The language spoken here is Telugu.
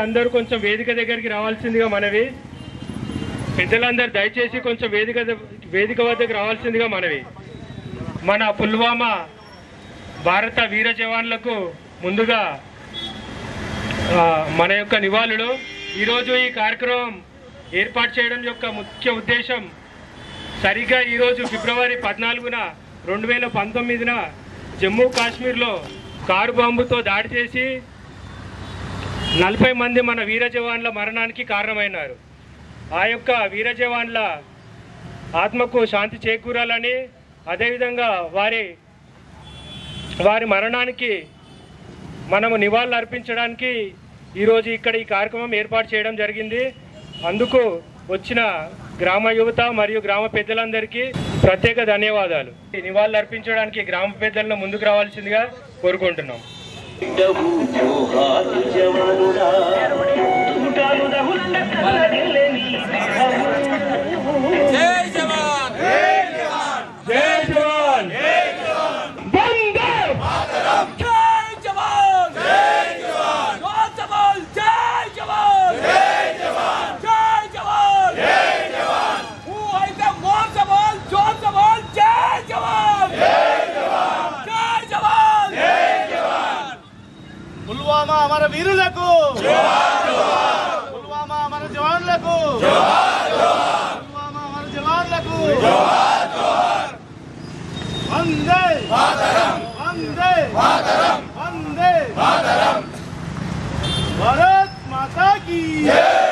అందరూ కొంచెం వేదిక దగ్గరికి రావాల్సిందిగా మనవి. పెద్దలందరూ దయచేసి కొంచెం వేదిక వద్దకు రావాల్సిందిగా మనవి. మన పుల్వామా భారత వీర జవాన్లకు ముందుగా మన యొక్క నివాళులు. ఈరోజు ఈ కార్యక్రమం ఏర్పాటు చేయడం యొక్క ముఖ్య ఉద్దేశం సరిగ్గా ఈరోజు ఫిబ్రవరి 14న 2019న జమ్మూ కాశ్మీర్లో కారు బాంబుతో దాడి చేసి 40 మంది మన వీర జవాన్ల మరణానికి కారణమైనారు. ఆ యొక్క వీర జవాన్ల ఆత్మకు శాంతి చేకూరాలని, అదేవిధంగా వారి మరణానికి మనము నివాళులు అర్పించడానికి ఈరోజు ఇక్కడ ఈ కార్యక్రమం ఏర్పాటు చేయడం జరిగింది. అందుకు వచ్చిన గ్రామ యువత మరియు గ్రామ పెద్దలందరికీ ప్రత్యేక ధన్యవాదాలు. నివాళులు అర్పించడానికి గ్రామ పెద్దలను ముందుకు రావాల్సిందిగా కోరుకుంటున్నాం. పుల్వామా అమర వీరులకు పుల్వామా అమర జవాన్లకు పుల్వామా అమర జవాన్లకు వందే మాతరం వందే మాతరం వందే మాతరం భారత్ మాతా కీ జై.